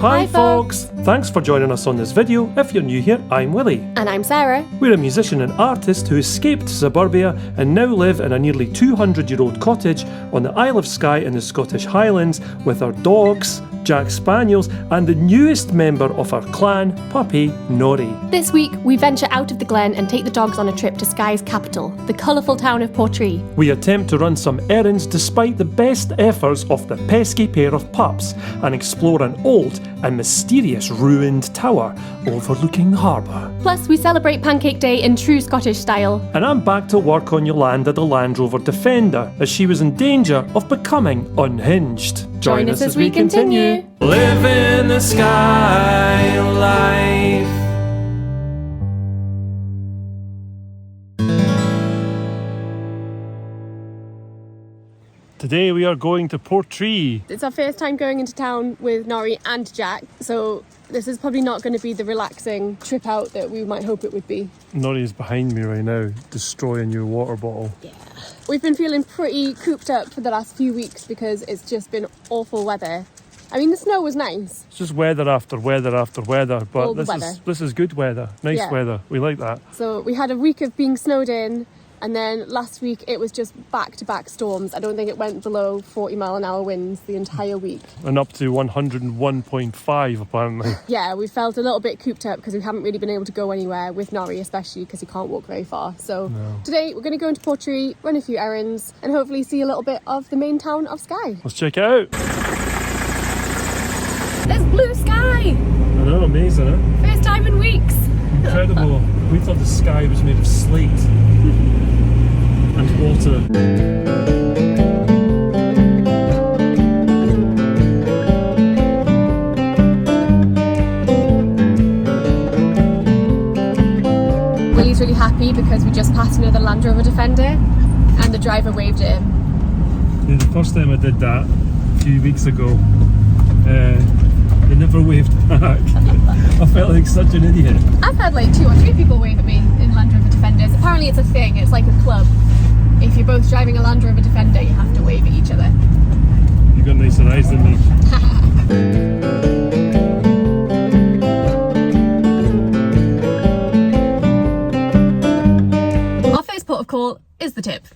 Hi folks! Thanks for joining us on this video. If you're new here, I'm Willie. And I'm Sarah. We're a musician and artist who escaped suburbia and now live in a nearly 200-year-old cottage on the Isle of Skye in the Scottish Highlands with our dogs, Jack Spaniels, and the newest member of our clan, puppy Nori. This week, we venture out of the glen and take the dogs on a trip to Skye's capital, the colourful town of Portree. We attempt to run some errands despite the best efforts of the pesky pair of pups and explore an old and mysterious ruined tower overlooking the harbour. Plus, we celebrate Pancake Day in true Scottish style. And I'm back to work on Yolanda the Landrover Defender as she was in danger of becoming unhinged. Join us as we continue. Living the Skye Life. Today we are going to Portree. It's our first time going into town with Nori and Jack, so this is probably not going to be the relaxing trip out that we might hope it would be. Nori is behind me right now, destroying your water bottle. Yeah. We've been feeling pretty cooped up for the last few weeks because it's just been awful weather. I mean, the snow was nice. It's just weather after weather after weather, but weather. This is good weather, nice weather. We like that. So we had a week of being snowed in, and then last week it was just back-to-back storms. I don't think it went below 40-mile-an-hour winds the entire week. And up to 101.5 apparently. Yeah, we felt a little bit cooped up because we haven't really been able to go anywhere with Nori, especially because he can't walk very far. So Today we're going to go into Portree, run a few errands, and hopefully see a little bit of the main town of Skye. Let's check it out. There's blue sky! I know, amazing, eh? First time in weeks. Incredible. We thought the sky was made of slate and water. Willie's really happy because we just passed another Landrover Defender and the driver waved at him. Yeah, the first time I did that a few weeks ago, they never waved back. I felt like such an idiot. I've had like 2 or 3 people wave at me in Landrover Defenders. Apparently it's a thing, it's like a club. If you're both driving a Landrover Defender, you have to wave at each other. You've got nicer eyes than me. Our first port of call is the tip,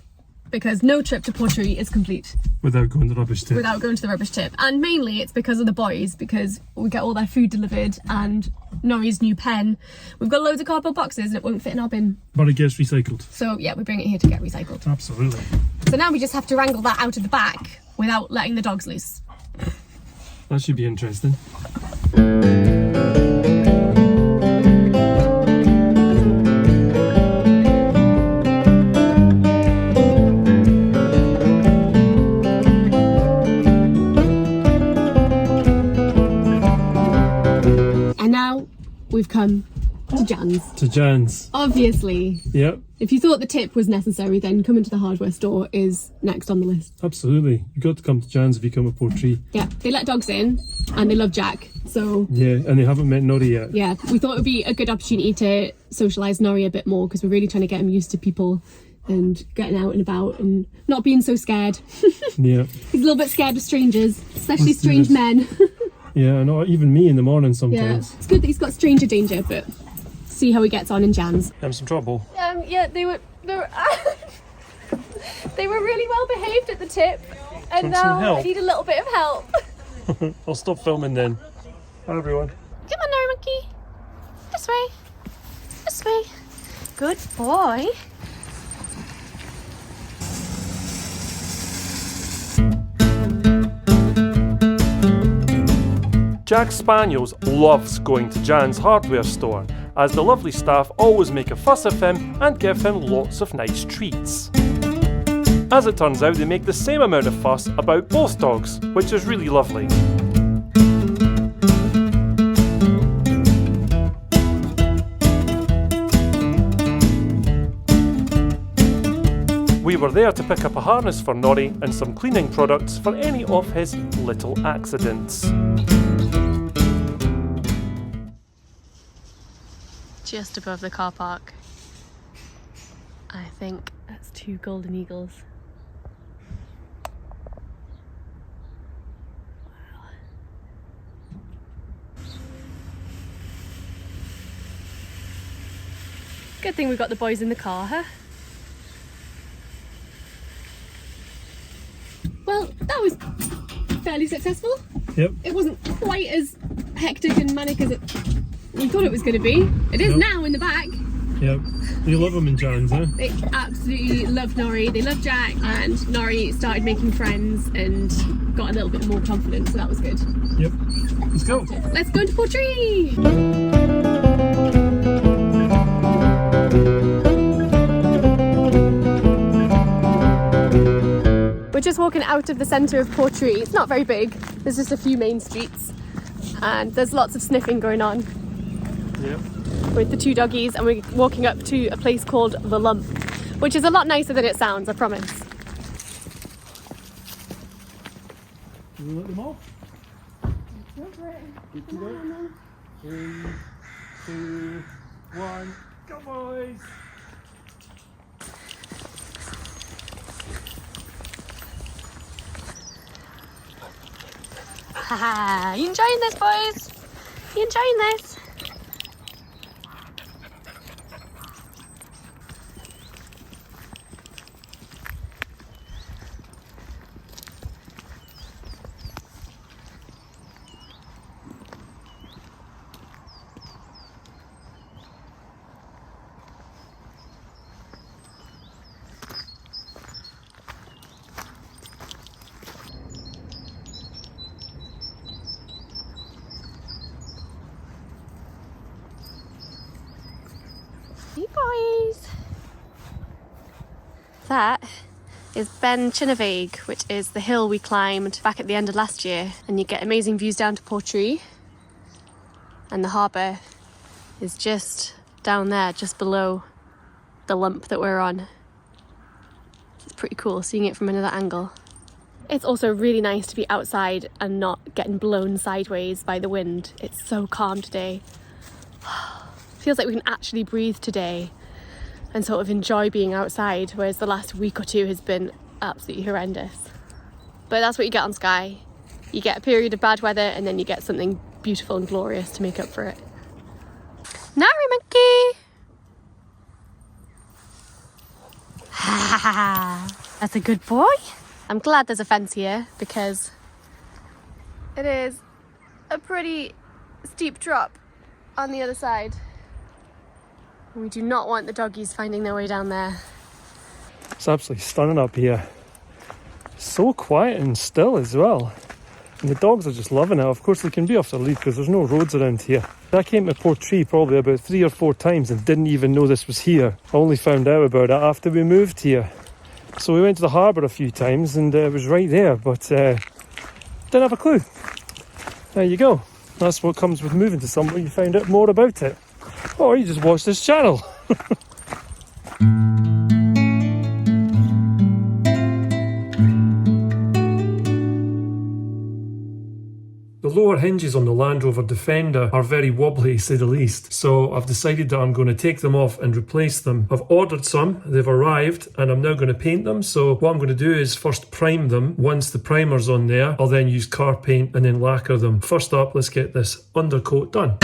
because no trip to Portree is complete Without going to the rubbish tip. without going to the rubbish tip. And mainly it's because of the boys, because we get all their food delivered and Nori's new pen. We've got loads of cardboard boxes and it won't fit in our bin. But it gets recycled. So yeah, we bring it here to get recycled. Absolutely. So now we just have to wrangle that out of the back without letting the dogs loose. That should be interesting. We've come to Jan's. To Jan's. Obviously. Yep. If you thought the tip was necessary, then coming to the hardware store is next on the list. Absolutely. You've got to come to Jan's if you come to Portree. Yeah, they let dogs in and they love Jack, so... Yeah, and they haven't met Nori yet. Yeah, we thought it would be a good opportunity to socialise Nori a bit more because we're really trying to get him used to people and getting out and about and not being so scared. Yeah. He's a little bit scared of strangers, especially strange men. Yeah, I know, even me in the morning Yeah, sometimes. it's good that he's got stranger danger, but see how he gets on in Jan's. Having some trouble? Yeah, they were they were really well behaved at the tip, and Want some now help? I need a little bit of help. I'll stop filming then. Hi everyone. Come on, Nori monkey. This way. This way. Good boy. Jack Spaniels loves going to Jan's hardware store, as the lovely staff always make a fuss of him and give him lots of nice treats. As it turns out, they make the same amount of fuss about both dogs, which is really lovely. We were there to pick up a harness for Nori and some cleaning products for any of his little accidents. Just above the car park. I think that's 2 golden eagles. Wow. Good thing we got the boys in the car, huh? Well, that was fairly successful. Yep. It wasn't quite as hectic and manic as we thought it was going to be. It is now in the back. Yep. You love them in Jans, huh? They absolutely love Nori. They love Jack, and Nori started making friends and got a little bit more confident, so that was good. Yep. Let's go. Let's go into Portree! We're just walking out of the centre of Portree. It's not very big. There's just a few main streets, and there's lots of sniffing going on. Yep. With the two doggies, and we're walking up to a place called The Lump, which is a lot nicer than it sounds, I promise. Can you let them off? Go for it. Good to go. 3, 2, 1, go boys! Haha, you enjoying this, boys? You enjoying this? Hey boys! That is Ben Chinnavig, which is the hill we climbed back at the end of last year, and you get amazing views down to Portree, and the harbour is just down there, just below the lump that we're on. It's pretty cool seeing it from another angle. It's also really nice to be outside and not getting blown sideways by the wind. It's so calm today. Feels like we can actually breathe today and sort of enjoy being outside, whereas the last week or two has been absolutely horrendous. But that's what you get on Skye. You get a period of bad weather and then you get something beautiful and glorious to make up for it. Nori monkey! That's a good boy. I'm glad there's a fence here because it is a pretty steep drop on the other side. We do not want the doggies finding their way down there. It's absolutely stunning up here. So quiet and still as well. And the dogs are just loving it. Of course they can be off their lead because there's no roads around here. I came to Portree probably about 3 or 4 times and didn't even know this was here. I only found out about it after we moved here. So we went to the harbour a few times and it was right there, but didn't have a clue. There you go. That's what comes with moving to somewhere. You find out more about it. Or you just watch this channel. The lower hinges on the Landrover Defender are very wobbly, to say the least, so I've decided that I'm going to take them off and replace them. I've ordered some, they've arrived, and I'm now going to paint them. So what I'm going to do is first prime them. Once the primer's on there, I'll then use car paint and then lacquer them. First up, let's get this undercoat done.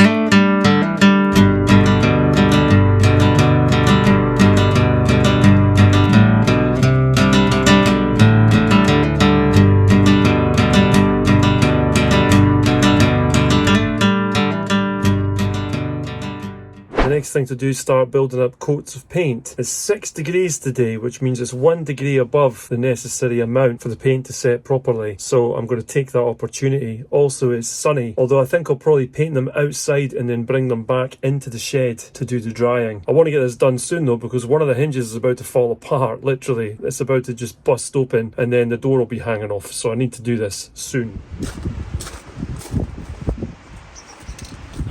The next thing to do is start building up coats of paint. It's 6 degrees today, which means it's 1 degree above the necessary amount for the paint to set properly. So I'm going to take that opportunity. Also, it's sunny, although I think I'll probably paint them outside and then bring them back into the shed to do the drying. I want to get this done soon though, because one of the hinges is about to fall apart, literally. It's about to just bust open and then the door will be hanging off. So I need to do this soon.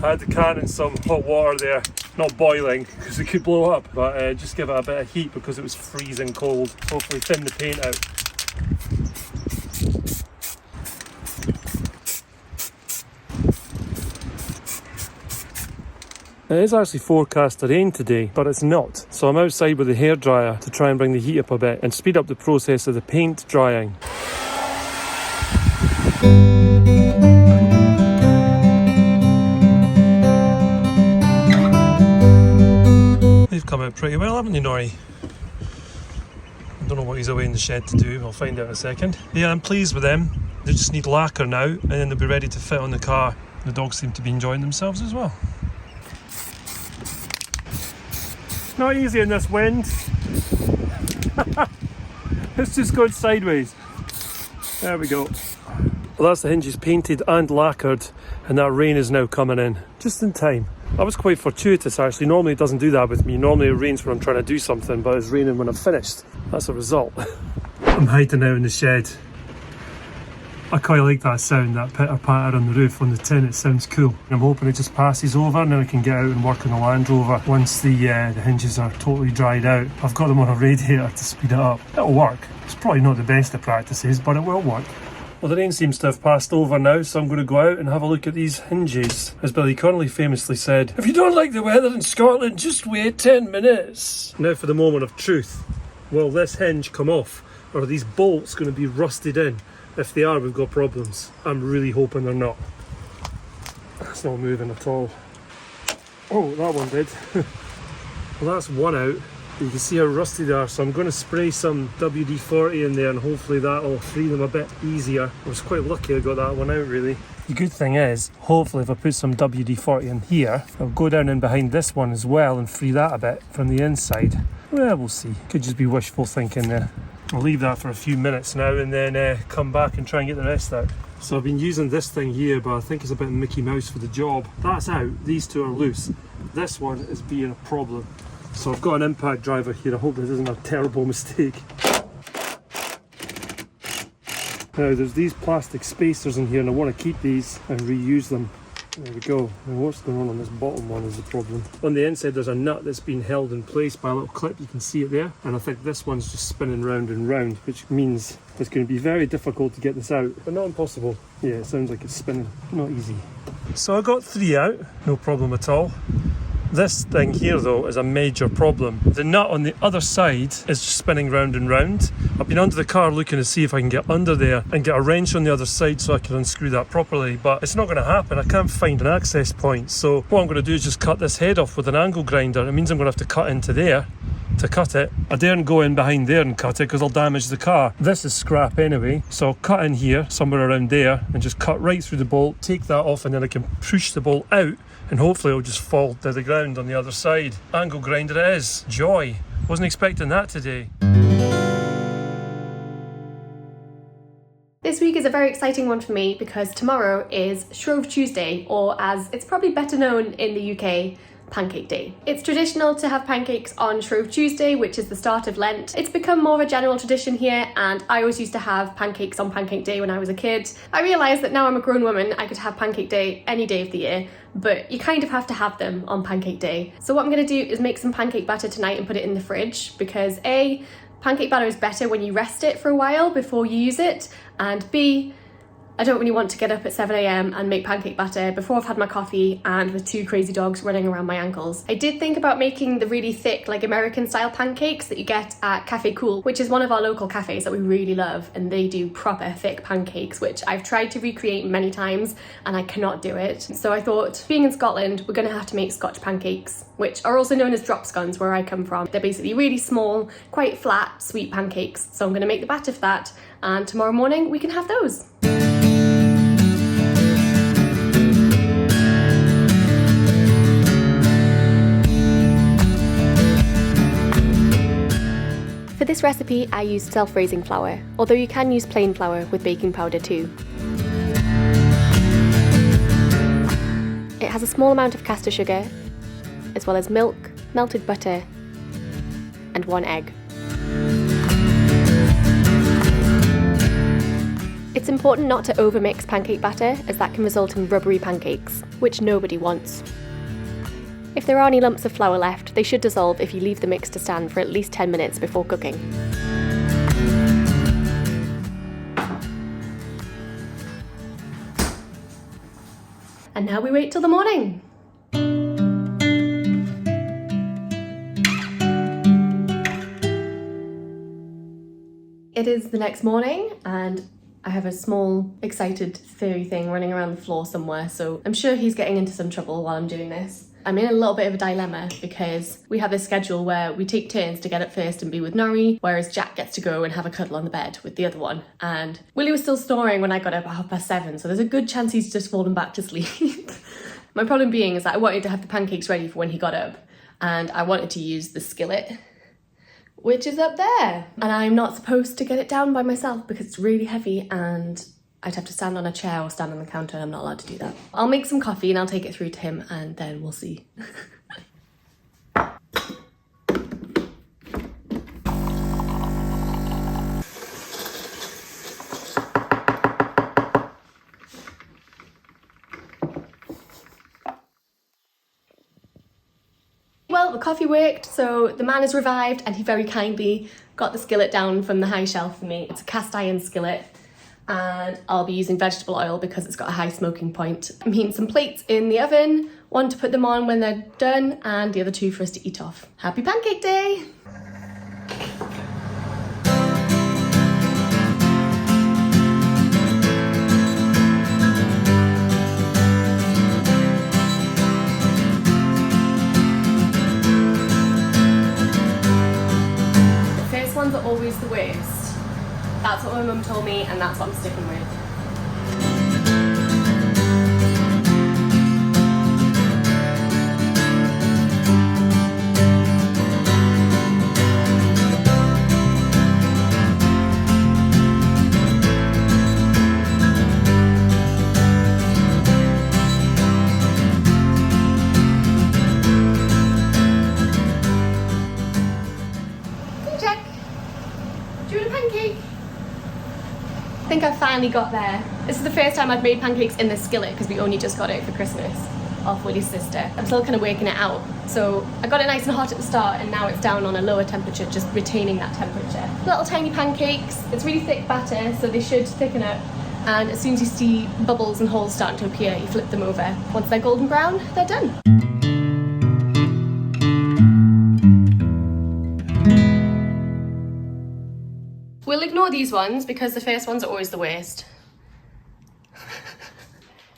I had to can in some hot water there, not boiling because it could blow up, but just give it a bit of heat because it was freezing cold. Hopefully thin the paint out. It is actually forecast to rain today, but it's not. So I'm outside with the hairdryer to try and bring the heat up a bit and speed up the process of the paint drying. They've come come out pretty well, haven't they, Nori? I don't know what he's away in the shed to do. We'll find out in a second. Yeah, I'm pleased with them. They just need lacquer now, and then they'll be ready to fit on the car. The dogs seem to be enjoying themselves as well. Not easy in this wind. It's just going sideways. There we go. Well, that's the hinges painted and lacquered, and that rain is now coming in just in time. That was quite fortuitous actually. Normally it doesn't do that with me. Normally it rains when I'm trying to do something, but it's raining when I've finished. That's a result. I'm hiding out in the shed. I quite like that sound, that pitter patter on the roof on the tin. It sounds cool. I'm hoping it just passes over and then I can get out and work on the Landrover once the hinges are totally dried out. I've got them on a radiator to speed it up. It'll work. It's probably not the best of practices, but it will work. Well, the rain seems to have passed over now, so I'm going to go out and have a look at these hinges. As Billy Connolly famously said, if you don't like the weather in Scotland, just wait 10 minutes. Now for the moment of truth. Will this hinge come off? Or are these bolts going to be rusted in? If they are, we've got problems. I'm really hoping they're not. That's not moving at all. Oh, that one did. Well, that's one out. You can see how rusty they are, so I'm going to spray some WD-40 in there and hopefully that'll free them a bit easier. I was quite lucky I got that one out, really. The good thing is, hopefully if I put some WD-40 in here, I'll go down in behind this one as well and free that a bit from the inside. Well, we'll see. Could just be wishful thinking there. I'll leave that for a few minutes now and then come back and try and get the rest out. So I've been using this thing here, but I think it's a bit Mickey Mouse for the job. That's out, these two are loose. This one is being a problem. So I've got an impact driver here. I hope this isn't a terrible mistake. Now there's these plastic spacers in here and I want to keep these and reuse them. There we go. Now what's going on this bottom one is the problem. On the inside there's a nut that's been held in place by a little clip, you can see it there. And I think this one's just spinning round and round, which means it's going to be very difficult to get this out, but not impossible. Yeah, it sounds like it's spinning, not easy. So I got 3 out, no problem at all. This thing here though is a major problem. The nut on the other side is just spinning round and round. I've been under the car looking to see if I can get under there and get a wrench on the other side so I can unscrew that properly, but it's not going to happen. I can't find an access point, so what I'm going to do is just cut this head off with an angle grinder. It means I'm going to have to cut into there to cut it. I daren't go in behind there and cut it because I'll damage the car. This is scrap anyway, so I'll cut in here somewhere around there and just cut right through the bolt, take that off, and then I can push the bolt out and hopefully it'll just fall to the ground on the other side. Angle grinder it is. Joy. Wasn't expecting that today. This week is a very exciting one for me because tomorrow is Shrove Tuesday, or as it's probably better known in the UK, Pancake Day. It's traditional to have pancakes on Shrove Tuesday, which is the start of Lent. It's become more of a general tradition here, and I always used to have pancakes on Pancake Day when I was a kid. I realised that now I'm a grown woman, I could have Pancake Day any day of the year, but you kind of have to have them on Pancake Day. So what I'm going to do is make some pancake batter tonight and put it in the fridge, because A, pancake batter is better when you rest it for a while before you use it, and B, I don't really want to get up at 7 AM and make pancake batter before I've had my coffee and with 2 crazy dogs running around my ankles. I did think about making the really thick, like American style pancakes that you get at Cafe Cool, which is one of our local cafes that we really love, and they do proper thick pancakes, which I've tried to recreate many times and I cannot do it. So I thought, being in Scotland, we're gonna have to make Scotch pancakes, which are also known as drop scones where I come from. They're basically really small, quite flat, sweet pancakes. So I'm gonna make the batter for that, and tomorrow morning we can have those. For this recipe, I used self-raising flour, although you can use plain flour with baking powder too. It has a small amount of caster sugar, as well as milk, melted butter, and 1 egg. It's important not to overmix pancake batter, as that can result in rubbery pancakes, which nobody wants. If there are any lumps of flour left, they should dissolve if you leave the mix to stand for at least 10 minutes before cooking. And now we wait till the morning. It is the next morning and I have a small, excited, furry thing running around the floor somewhere, so I'm sure he's getting into some trouble while I'm doing this. I'm in a little bit of a dilemma because we have this schedule where we take turns to get up first and be with Nori, whereas Jack gets to go and have a cuddle on the bed with the other one. And Willie was still snoring when I got up at 7:30, so there's a good chance he's just fallen back to sleep. My problem being is that I wanted to have the pancakes ready for when he got up, and I wanted to use the skillet, which is up there. And I'm not supposed to get it down by myself because it's really heavy and I'd have to stand on a chair or stand on the counter, and I'm not allowed to do that. I'll make some coffee and I'll take it through to him and then we'll see. Well, the coffee worked, so the man is revived and he very kindly got the skillet down from the high shelf for me. It's a cast iron skillet. And I'll be using vegetable oil because it's got a high smoking point. I'm heating some plates in the oven, one to put them on when they're done and the other two for us to eat off. Happy Pancake Day! The first ones are always the worst. That's what my mum told me and that's what I'm sticking with. Hey Jack, do you want a pancake? I think I finally got there. This is the first time I've made pancakes in this skillet because we only just got it for Christmas off Willie's sister. I'm still kind of working it out. So I got it nice and hot at the start and now it's down on a lower temperature, just retaining that temperature. Little tiny pancakes. It's really thick batter, so they should thicken up. And as soon as you see bubbles and holes starting to appear, you flip them over. Once they're golden brown, they're done. We'll ignore these ones because the first ones are always the worst.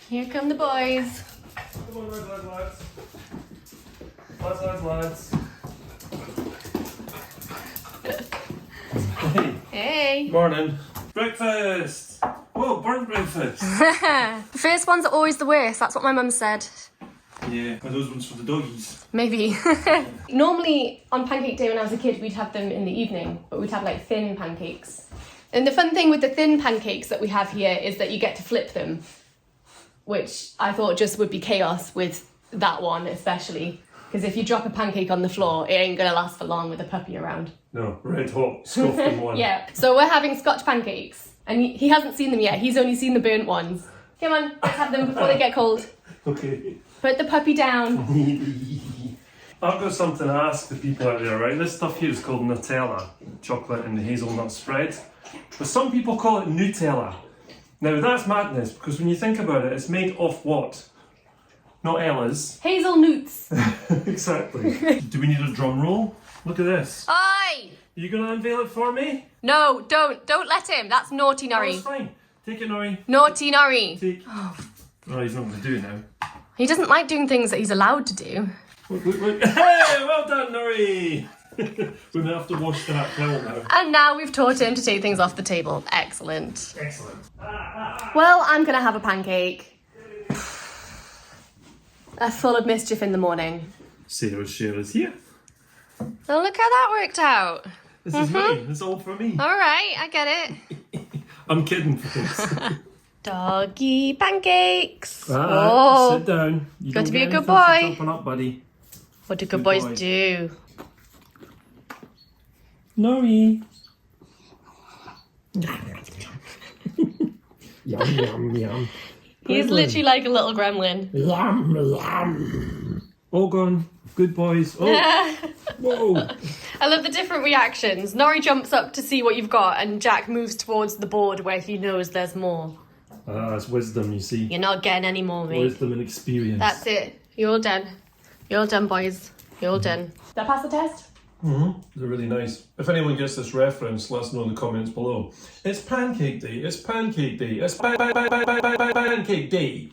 Here come the boys. Come on, lads. Lads. Hey. Morning. Breakfast. Whoa, burnt breakfast. The first ones are always the worst. That's what my mum said. Yeah, are those ones for the doggies? Maybe. Normally on Pancake Day when I was a kid, we'd have them in the evening, but we'd have like thin pancakes. And the fun thing with the thin pancakes that we have here is that you get to flip them, which I thought just would be chaos with that one especially. Because if you drop a pancake on the floor, it ain't gonna last for long with a puppy around. No, red hot, scoffed in one. Yeah, so we're having Scotch pancakes. And he hasn't seen them yet, he's only seen the burnt ones. Come on, let's have them before they get cold. Okay. Put the puppy down. I've got something to ask the people out there, right? This stuff here is called Nutella, chocolate and the hazelnut spread. But some people call it Nutella. Now that's madness, because when you think about it, it's made of what? Not Ella's. Hazelnuts. Exactly. Do we need a drum roll? Look at this. Oi! Are you going to unveil it for me? No, don't let him. That's naughty Nori. That's fine. Take it, Nori. Naughty Nori. Take. Oh, he's not going to do it now. He doesn't like doing things that he's allowed to do. Look. Hey, well done, Nori. We may have to wash that towel now. And now we've taught him to take things off the table. Excellent. Excellent. Well, I'm gonna have a pancake. That's full of mischief in the morning. Sarah's share is here. Oh, look how that worked out. This is mine. It's all for me. All right, I get it. I'm kidding, folks. Doggy pancakes. Sit down. You Got don't to be get a good anything for boy. jumping up, buddy. What do good boys do? Nori. Yum, yum, yum. He's literally like a little gremlin. Yum, yum. All gone. Good boys. Oh. Whoa. I love the different reactions. Nori jumps up to see what you've got and Jack moves towards the board where he knows there's more. That's wisdom, you see. You're not getting any more, mate. Wisdom and experience. That's it. You're all done. You're all done, boys. You're all done. Did I pass the test? Mm-hmm. They're really nice. If anyone gets this reference, let us know in the comments below. It's Pancake Day. It's Pancake Day. It's Pancake Day.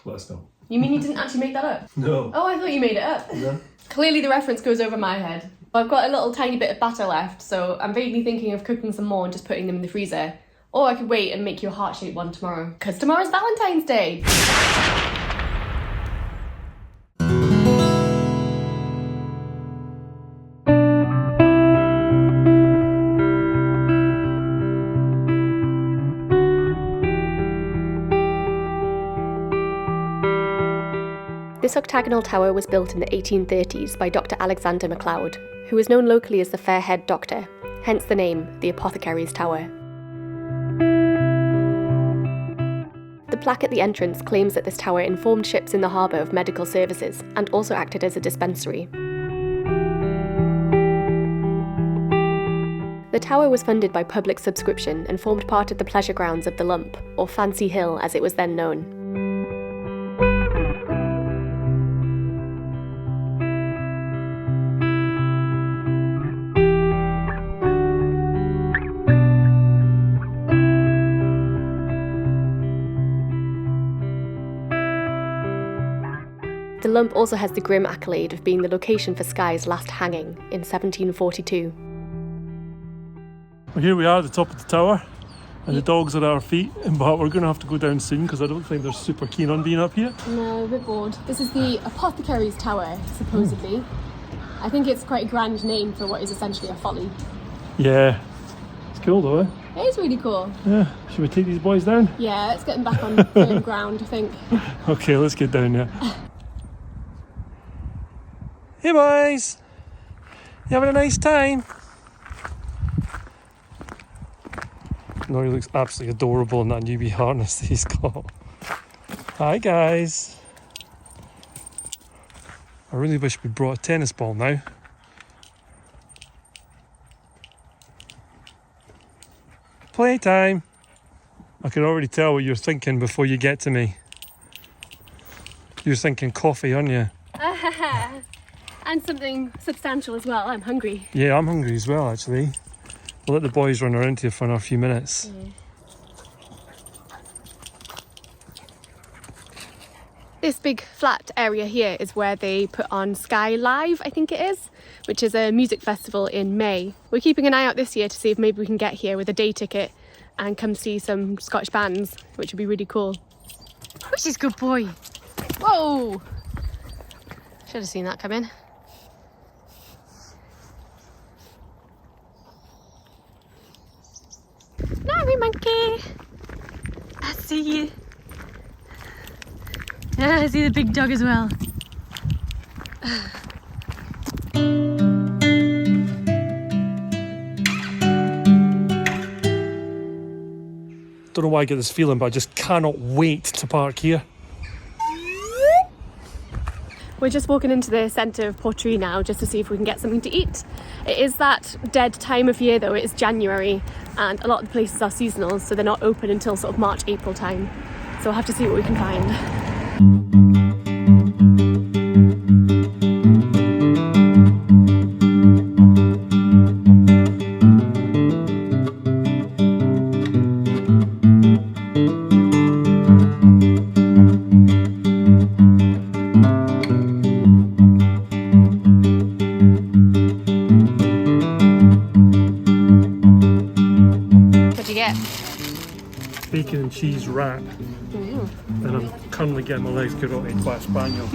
Let us know. You mean you didn't actually make that up? No. Oh, I thought you made it up. No. Clearly the reference goes over my head. I've got a little tiny bit of batter left, so I'm vaguely thinking of cooking some more and just putting them in the freezer. Or I could wait and make you a heart-shaped one tomorrow. Because tomorrow's Valentine's Day! This octagonal tower was built in the 1830s by Dr. Alexander MacLeod, who was known locally as the Fair-Head Doctor, hence the name, the Apothecary's Tower. The plaque at the entrance claims that this tower informed ships in the harbour of medical services and also acted as a dispensary. The tower was funded by public subscription and formed part of the pleasure grounds of the Lump, or Fancy Hill as it was then known. The Lump also has the grim accolade of being the location for Skye's last hanging in 1742. Well, here we are at the top of the tower, and the dogs are at our feet, but we're going to have to go down soon because I don't think they're super keen on being up here. No, a bit bored. This is the Apothecary's Tower, supposedly. I think it's quite a grand name for what is essentially a folly. Yeah, it's cool though, eh? It is really cool. Yeah, should we take these boys down? Yeah, let's get them back on firm ground, I think. Okay, let's get down there. Hey boys! You having a nice time? Nori looks absolutely adorable in that newbie harness that he's got. Hi guys! I really wish we brought a tennis ball now. Playtime! I can already tell what you're thinking before you get to me. You're thinking coffee, aren't you? And something substantial as well. I'm hungry. Yeah, I'm hungry as well, actually. We'll let the boys run around here for another few minutes. Yeah. This big flat area here is where they put on Skye Live, I think it is, which is a music festival in May. We're keeping an eye out this year to see if maybe we can get here with a day ticket and come see some Scottish bands, which would be really cool. Which is good boy. Whoa! Should have seen that come in. Nori monkey! I see you. Yeah, I see the big dog as well. Don't know why I get this feeling, but I just cannot wait to park here. We're just walking into the centre of Portree now just to see if we can get something to eat. It is that dead time of year though, it is January and a lot of the places are seasonal, so they're not open until sort of March, April time. So we'll have to see what we can find. Bacon and cheese wrap. And I'm currently getting my legs carotted by a spaniel.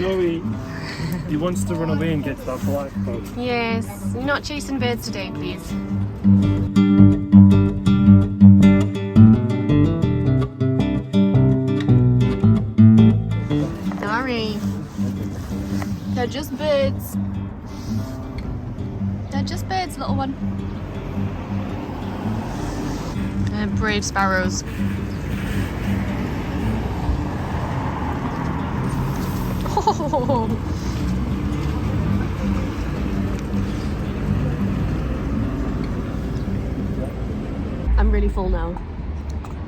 No, he wants to run away and get to that black bird. Yes, not chasing birds today, please. Nori. They're just birds. They're just birds, little one. Brave sparrows. Oh. I'm really full now.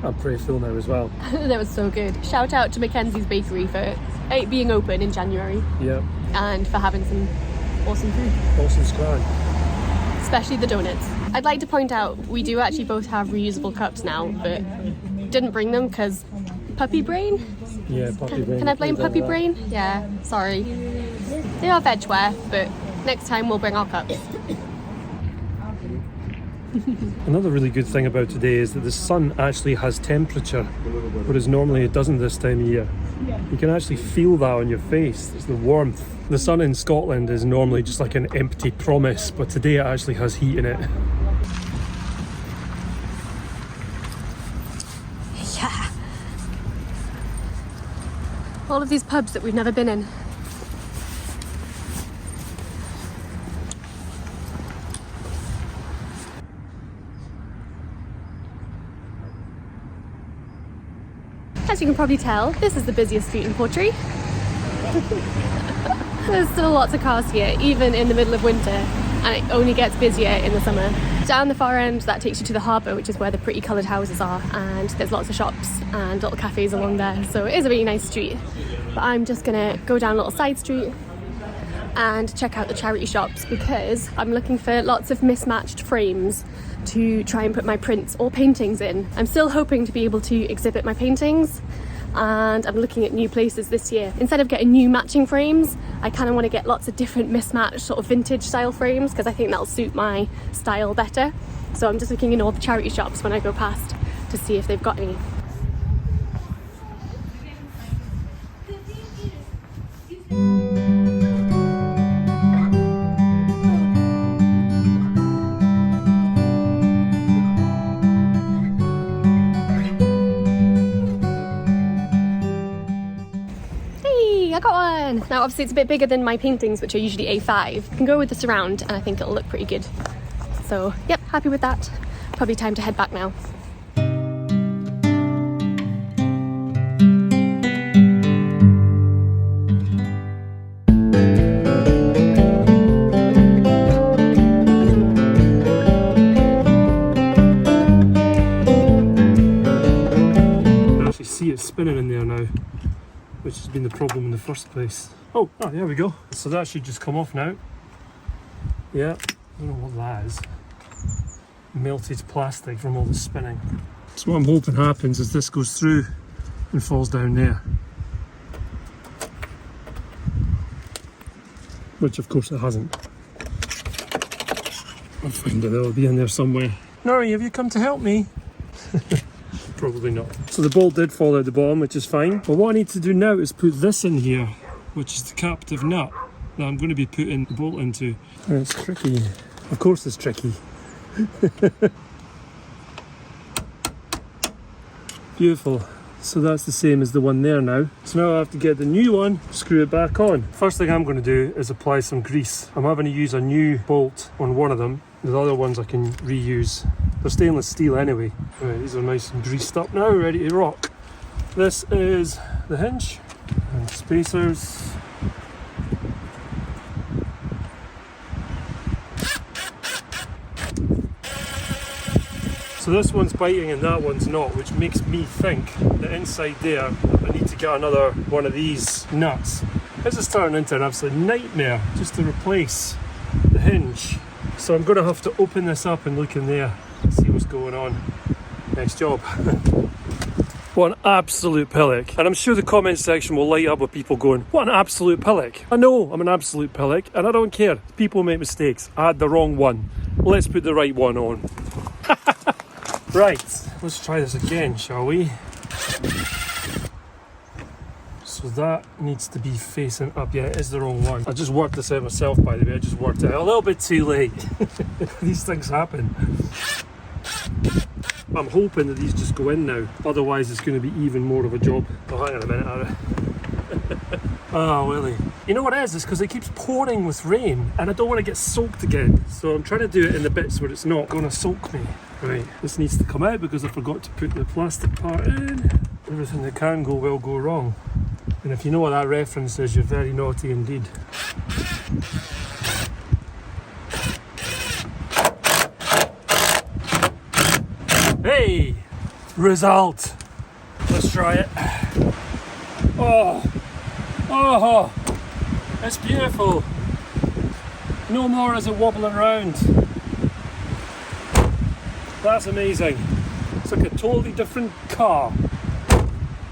I'm pretty full now as well. That was so good. Shout out to Mackenzie's Bakery for being open in January. Yeah. And for having some awesome food. Awesome Skye. Especially the donuts. I'd like to point out we do actually both have reusable cups now, but didn't bring them because puppy brain? Yeah, puppy brain. Can I blame puppy brain? Yeah, sorry. They are vegware, but next time we'll bring our cups. Another really good thing about today is that the sun actually has temperature, whereas normally it doesn't this time of year. You can actually feel that on your face. It's the warmth. The sun in Scotland is normally just like an empty promise, but today it actually has heat in it. Yeah. All of these pubs that we've never been in. As you can probably tell, this is the busiest street in Portree. There's still lots of cars here, even in the middle of winter, and it only gets busier in the summer. Down the far end, that takes you to the harbour, which is where the pretty coloured houses are, and there's lots of shops and little cafes along there, so it is a really nice street. But I'm just gonna go down a little side street and check out the charity shops, because I'm looking for lots of mismatched frames to try and put my prints or paintings in. I'm still hoping to be able to exhibit my paintings, and I'm looking at new places this year. Instead of getting new matching frames, I kind of want to get lots of different mismatched sort of vintage style frames, because I think that'll suit my style better. So I'm just looking in all the charity shops when I go past to see if they've got any. I got one! Now obviously it's a bit bigger than my paintings, which are usually A5. I can go with the surround and I think it'll look pretty good. So yep, happy with that. Probably time to head back now. I can actually see it spinning in there now, which has been the problem in the first place. Oh, there we go. So that should just come off now. Yeah, I don't know what that is. Melted plastic from all the spinning. So what I'm hoping happens is this goes through and falls down there. Which of course it hasn't. I'll find it, it'll be in there somewhere. Nori, have you come to help me? Probably not. So the bolt did fall out the bottom, which is fine. But what I need to do now is put this in here, which is the captive nut that I'm going to be putting the bolt into. And it's tricky. Of course it's tricky. Beautiful. So that's the same as the one there now. So now I have to get the new one, screw it back on. First thing I'm going to do is apply some grease. I'm having to use a new bolt on one of them. The other ones I can reuse. They're stainless steel anyway. Right, these are nice and greased up now, ready to rock. This is the hinge and spacers. So this one's biting and that one's not, which makes me think that inside there I need to get another one of these nuts. This is turning into an absolute nightmare just to replace the hinge. So I'm going to have to open this up and look in there, see what's going on. Next job. What an absolute pillock. And I'm sure the comment section will light up with people going, what an absolute pillock. I know I'm an absolute pillock and I don't care. People make mistakes. I had the wrong one. Let's put the right one on. Right, let's try this again, shall we? So that needs to be facing up. Yeah, it is the wrong one. I just worked this out myself, by the way. I just worked it out a little bit too late. These things happen. I'm hoping that these just go in now. Otherwise, it's going to be even more of a job. Oh, hang on a minute, Ara. Oh, Willie. You know what it is? It's because it keeps pouring with rain and I don't want to get soaked again. So I'm trying to do it in the bits where it's not going to soak me. Right, this needs to come out because I forgot to put the plastic part in. Everything that can go will go wrong. And if you know what that reference is, you're very naughty indeed. Hey! Result! Let's try it. Oh! Oh! It's beautiful! No more is it wobbling around. That's amazing. It's like a totally different car.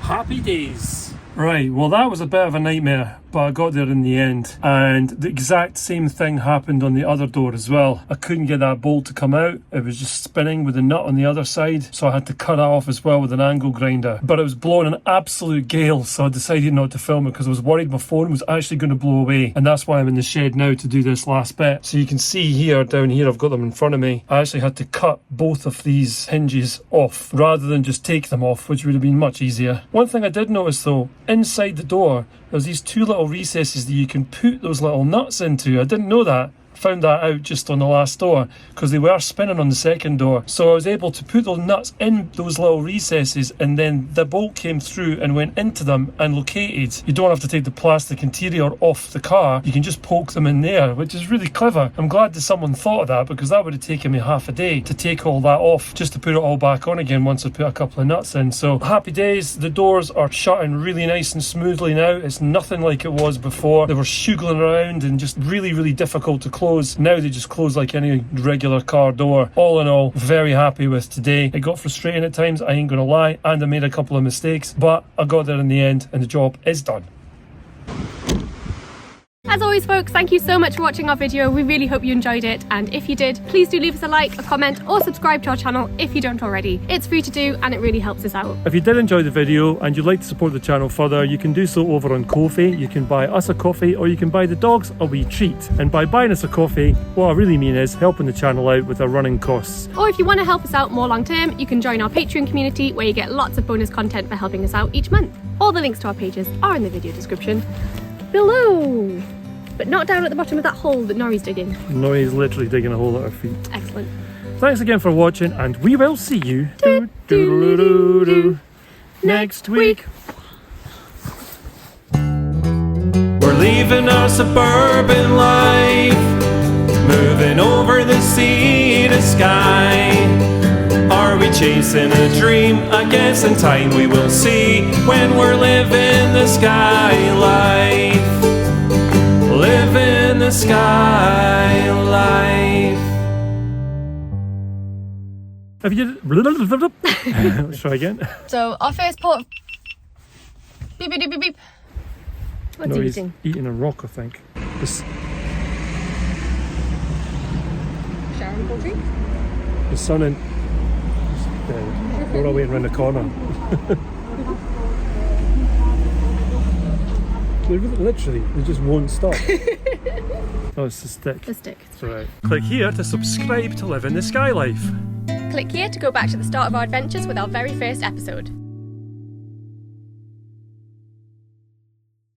Happy days. Right, well that was a bit of a nightmare, but I got there in the end, and the exact same thing happened on the other door as well. I couldn't get that bolt to come out. It was just spinning with the nut on the other side, so I had to cut it off as well with an angle grinder. But it was blowing an absolute gale, so I decided not to film it because I was worried my phone was actually going to blow away, and that's why I'm in the shed now to do this last bit. So you can see here, down here, I've got them in front of me. I actually had to cut both of these hinges off rather than just take them off, which would have been much easier. One thing I did notice though, inside the door, there's these two little recesses that you can put those little nuts into. I didn't know that. Found that out just on the last door because they were spinning on the second door, so I was able to put those nuts in those little recesses, and then the bolt came through and went into them and located. You don't have to take the plastic interior off the car, you can just poke them in there, which is really clever. I'm glad that someone thought of that, because that would have taken me half a day to take all that off just to put it all back on again once I put a couple of nuts in. So happy days. The doors are shutting really nice and smoothly now. It's nothing like it was before. They were shuggling around and just really difficult to close. Now they just close like any regular car door. All in all, very happy with today. It got frustrating at times, I ain't gonna lie, and I made a couple of mistakes, but I got there in the end and the job is done. As always folks, thank you so much for watching our video. We really hope you enjoyed it, and if you did, please do leave us a like, a comment, or subscribe to our channel if you don't already. It's free to do and it really helps us out. If you did enjoy the video and you'd like to support the channel further, you can do so over on Ko-fi. You can buy us a coffee, or you can buy the dogs a wee treat. And by buying us a coffee, what I really mean is helping the channel out with our running costs. Or if you want to help us out more long term, you can join our Patreon community where you get lots of bonus content for helping us out each month. All the links to our pages are in the video description below. But not down at the bottom of that hole that Nori's digging. Nori's literally digging a hole at our feet. Excellent. Thanks again for watching, and we will see you next week. We're leaving our suburban life, moving over the sea to Skye. Are we chasing a dream? I guess in time we will see, when we're living the Skye life. Living the Skye life. Have you let's try again. So our first port. Beep beep beep beep. What's he eating? Eating a rock, I think. Sharon Portree? The sun in. We're all waiting around the corner. Literally, they just won't stop. Oh, it's the stick. The stick. That's right. Click here to subscribe to live in the Skye life. Click here to go back to the start of our adventures with our very first episode.